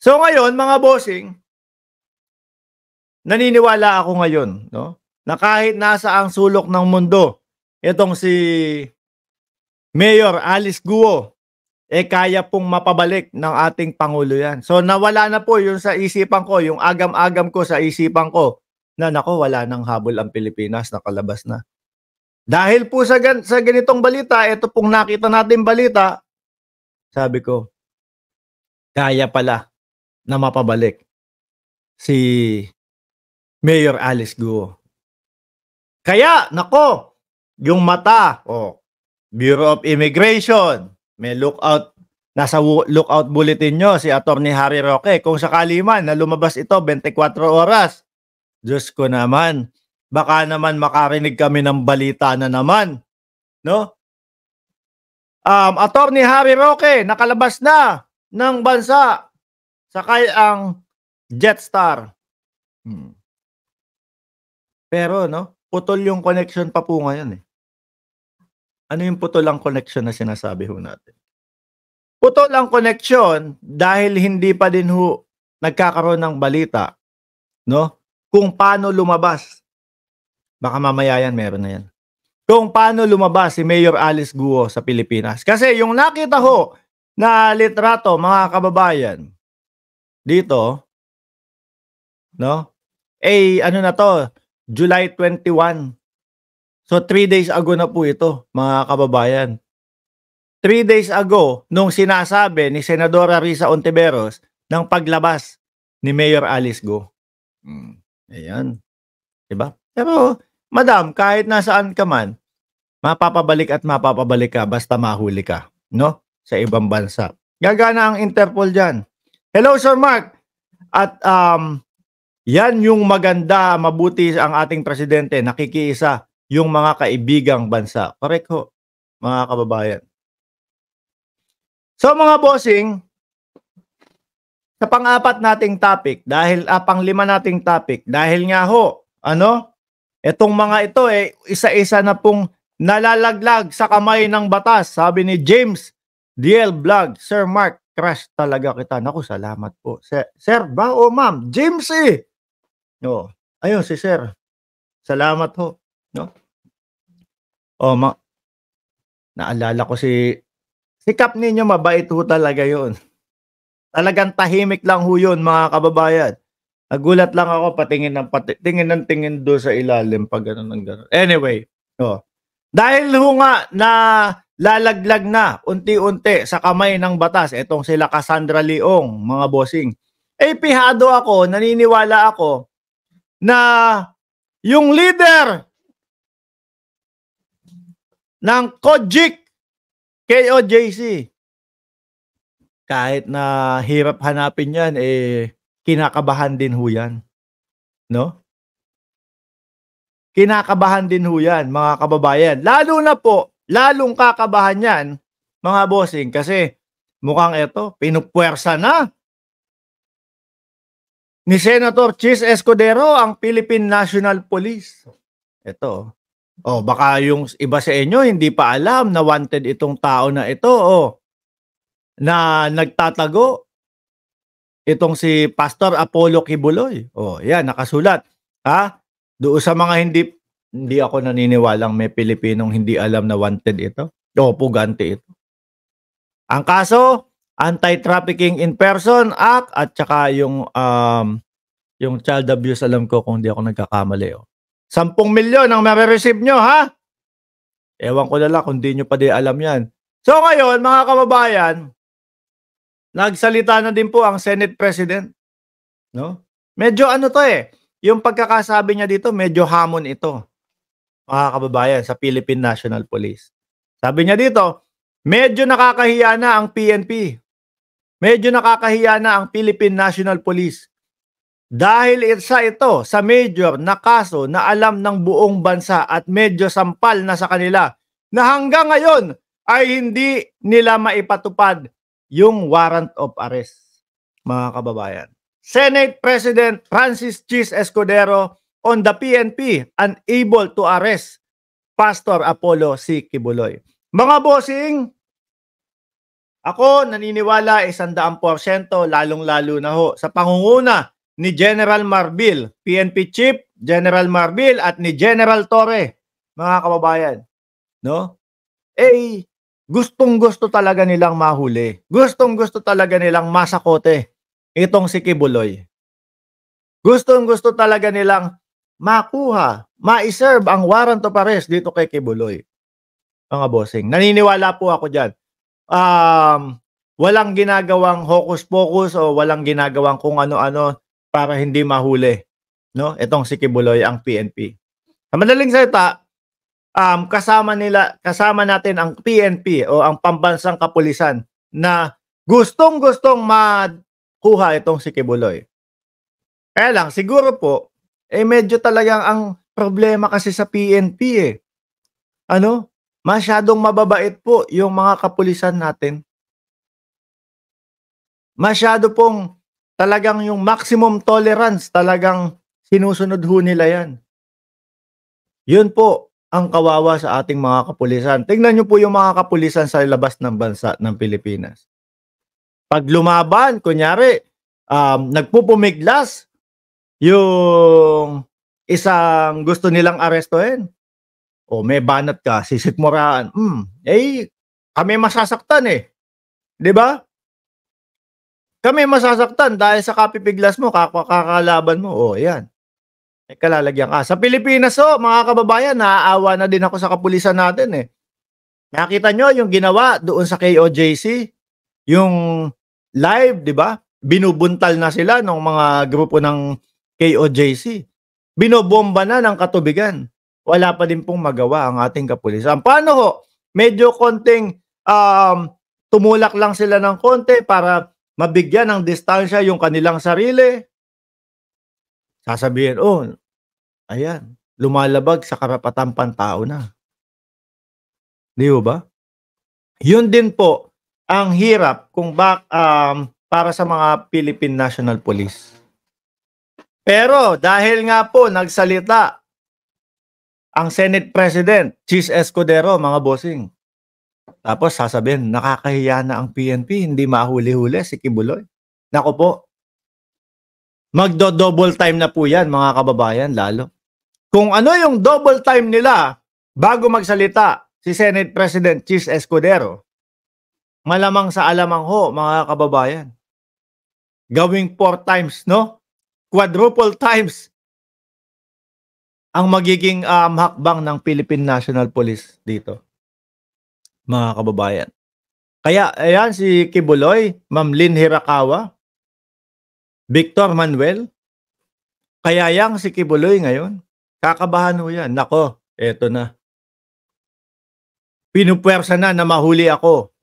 So ngayon, mga bossing, naniniwala ako ngayon, no, na kahit nasa ang sulok ng mundo, itong si Mayor Alice Guo, kaya pong mapabalik ng ating Pangulo yan. So nawala na po yung sa isipan ko, yung agam-agam ko sa isipan ko, na nako, wala nang habol ang Pilipinas, nakalabas na. Dahil po sa ganitong balita, ito pong nakita natin balita, sabi ko, kaya pala na mapabalik si Mayor Alice Guo. Kaya, nako, yung mata, Bureau of Immigration, may lookout, nasa lookout bulletin nyo, si Attorney Harry Roque, kung sakali man na lumabas ito 24 oras, Diyos ko naman, baka naman makarinig kami ng balita na naman, no? Attorney Harry Roque, nakalabas na ng bansa, sakay ang Jetstar. Pero, no, putol yung connection pa po ngayon eh. Ano yung putol ang connection na sinasabi ho natin? Putol ang connection dahil hindi pa din ho nagkakaroon ng balita, no? Kung paano lumabas. Baka mamaya yan, meron na yan. Kung paano lumabas si Mayor Alice Guo sa Pilipinas. Kasi yung nakita ho na litrato, mga kababayan, dito, no? Ano na to? July 21. So 3 days ago na po ito, mga kababayan. 3 days ago, nung sinasabi ni Senadora Risa Ontiveros ng paglabas ni Mayor Alice Guo. Ayan. Diba? Pero, madam, kahit nasaan ka man, mapapabalik at mapapabalik ka basta mahuli ka, no? Sa ibang bansa. Gagana ang Interpol dyan. Hello, Sir Mark. At yan yung maganda, mabuti ang ating presidente, nakikiisa yung mga kaibigang bansa. Correct ho, mga kababayan. So mga bossing, sa pang-apat nating topic, dahil pang-lima nating topic, dahil nga ho, etong mga ito isa-isa na pong nalalaglag sa kamay ng batas. Sabi ni James DL Vlog, Sir Mark, crush talaga kita. Naku, salamat po. Sir ba o ma'am? James No. Ayun si Sir. Salamat ho, no? Naalala ko si Kap ninyo, mabait ho talaga 'yon. Talagang tahimik lang ho 'yon, mga kababayan. Nagulat lang ako, tingin do sa ilalim pag gano'n ng gano'n. Anyway, dahil ho nga na lalaglag na unti-unti sa kamay ng batas etong sila Cassandra Leong, mga bossing. Pihado ako, naniniwala ako na yung leader ng KOJIC, KOJC, kahit na hirap hanapin yan, kinakabahan din ho yan. No? Kinakabahan din ho yan, mga kababayan. Lalo na po, lalong kakabahan yan, mga bossing, kasi mukhang ito, pinupuwersa na ni Senator Chis Escudero ang Philippine National Police. Ito. Baka yung iba sa inyo hindi pa alam na wanted itong tao na ito, na nagtatago. Itong si Pastor Apollo Kibuloy. Yan, nakasulat. Doon sa mga hindi ako naniniwalang may Pilipinong hindi alam na wanted ito. Pugante ito. Ang kaso, Anti-Trafficking in Person Act at saka yung child abuse, alam ko kung hindi ako nagkakamali. 10 milyon ang ma-receive nyo, ha? Ewan ko na lang kung di nyo pa di alam yan. So ngayon, mga kababayan, nagsalita na din po ang Senate President. No? Medyo yung pagkakasabi niya dito, medyo hamon ito, mga kababayan, sa Philippine National Police. Sabi niya dito, medyo nakakahiya na ang PNP. Medyo nakakahiya na ang Philippine National Police. Dahil isa ito sa major na kaso na alam ng buong bansa at medyo sampal na sa kanila na hanggang ngayon ay hindi nila maipatupad yung warrant of arrest, mga kababayan. Senate President Francis Chis Escudero on the PNP unable to arrest Pastor Apollo C. Kibuloy. Mga bossing, Ako naniniwala 100% lalong-lalo na ho sa pangunguna ni General Marbil, PNP Chief General Marbil at ni General Torre, mga kababayan, no? Eh, gustong-gusto talaga nilang mahuli. Gustong-gusto talaga nilang masakote itong si Kibuloy. Gustong-gusto talaga nilang makuha, ma-serve ang warrant of arrest dito kay Kibuloy. Mga bossing, naniniwala po ako diyan. Walang ginagawang hocus-pocus o walang ginagawang kung ano-ano para hindi mahuli, no? Itong si Kibuloy, ang PNP. Sa madaling salita, kasama natin ang PNP o ang pambansang kapulisan na gustong-gustong makuha itong si Kibuloy. Kaya lang siguro po medyo talagang ang problema kasi sa PNP masyadong mababait po yung mga kapulisan natin. Masyado pong talagang yung maximum tolerance talagang sinusunod ho nila yan. Yun po ang kawawa sa ating mga kapulisan. Tingnan nyo po yung mga kapulisan sa labas ng bansa ng Pilipinas. Pag lumaban, kunyari, nagpupumiglas yung isang gusto nilang arestuhin. O may banat ka, sisikmuraan. Kami masasaktan Di ba? Kami masasaktan dahil sa kapipiglas mo, kakalaban mo. O, yan. May kalalagyan ka. Sa Pilipinas, mga kababayan, naaawa na din ako sa kapulisan natin Nakita nyo yung ginawa doon sa KOJC? Yung live, di ba? Binubuntal na sila ng mga grupo ng KOJC. Binobomba na ng katubigan. Wala pa din pong magawa ang ating kapulisan. Paano ho? Medyo konting tumulak lang sila ng konti para mabigyan ng distansya yung kanilang sarili. Sasabihin, ayan, lumalabag sa karapatang pantao na. Di ba? Yun din po ang hirap para sa mga Philippine National Police. Pero dahil nga po nagsalita ang Senate President, Chis Escudero, mga bossing. Tapos sasabihin, nakakahiya na ang PNP, hindi mahuli-huli si Kibuloy. Nako po, magdo-double time na po yan, mga kababayan, lalo. Kung ano yung double time nila bago magsalita si Senate President Chis Escudero, malamang sa alamang ho, mga kababayan. Gawing 4 times, no? Quadruple times ang magiging hakbang ng Philippine National Police dito, mga kababayan. Kaya, ayan si Kibuloy, Ma'am Lynn Hirakawa, Victor Manuel, kaya yang si Kibuloy ngayon, kakabahan ho yan. Nako, eto na. Pinupwersa na mahuli ako.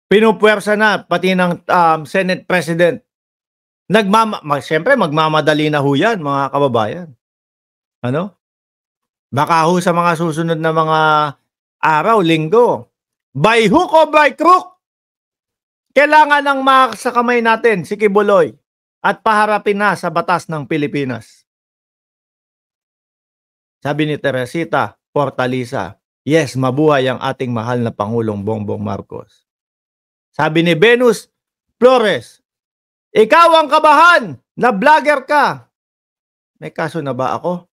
Pinupwersa na pati ng Senate President. Siyempre, magmamadali na ho yan, mga kababayan. Baka ho sa mga susunod na mga araw, linggo, by hook or by crook, kailangan ng makasakamay natin si Kibuloy at paharapin na sa batas ng Pilipinas. Sabi ni Teresita Portaliza, yes, mabuhay ang ating mahal na Pangulong Bongbong Marcos. Sabi ni Venus Flores, ikaw ang kabahan na vlogger ka. May kaso na ba ako?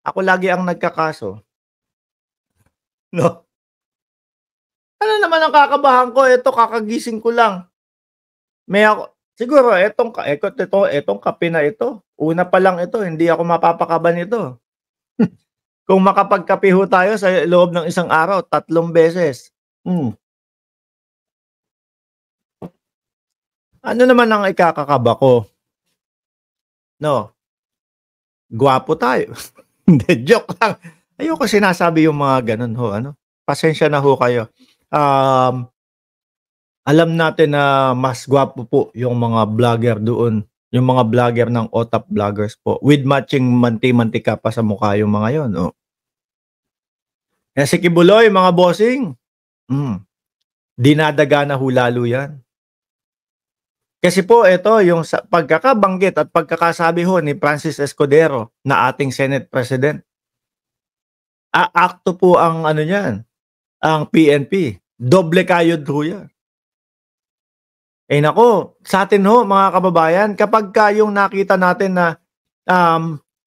Ako lagi ang nagkakaso. No? Ano naman ang kakabahan ko? Ito, kakagising ko lang. Siguro, etong kape na ito. Una pa lang ito, hindi ako mapapakaban ito. Kung makapagkape ho tayo sa loob ng isang araw, 3 beses. Ano naman ang ikakakaba ko? No. Gwapo tayo. Hindi, joke lang. Ayoko sinasabi yung mga ganun ho. Pasensya na ho kayo. Alam natin na mas gwapo po yung mga vlogger doon. Yung mga vlogger ng OTAP vloggers po. With matching manti-mantika pa sa mukha yung mga yon. Si Kibuloy, mga bossing, dinadaga na ho lalo yan. Kasi po ito yung pagkakabanggit at pagkakasabi ho ni Francis Escudero na ating Senate President. Aakto po ang niyan, ang PNP. Doble kayod ho yan. Eh nako, sa atin ho mga kababayan, kapagka yung nakita natin na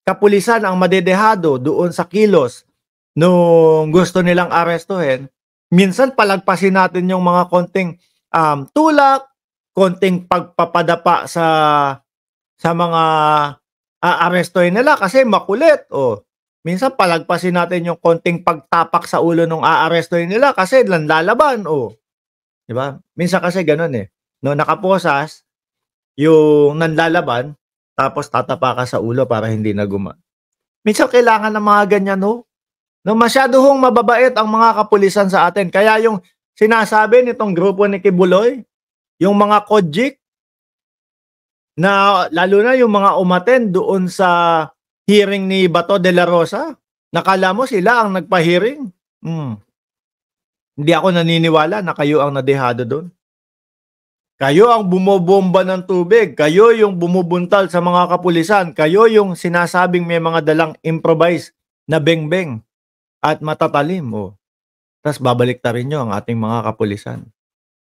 kapulisan ang madedehado doon sa kilos nung gusto nilang arestuhin, minsan palagpasin natin yung mga konting tulak, konting pagpapadapa sa mga aarestuhin nila kasi makulit. O, minsan palagpasin natin yung konting pagtapak sa ulo ng aarestuhin nila kasi lalaban. O, di ba? Minsan kasi ganun eh. No, nakaposas yung nanlalaban, tapos tatapa ka sa ulo para hindi na minsan kailangan ng mga ganyan ho. No, masyado hong mababait ang mga kapulisan sa atin. Kaya yung sinasabi nitong grupo ni Kibuloy, yung mga kojik, na lalo na yung mga umattend doon sa hearing ni Bato de la Rosa, nakala mo sila ang nagpa-hearing. Hindi ako naniniwala na kayo ang nadehado doon. Kayo ang bumobomba ng tubig. Kayo yung bumubuntal sa mga kapulisan. Kayo yung sinasabing may mga dalang improvise na beng-beng at matatalim. Tapos babalik ta rin nyo ang ating mga kapulisan.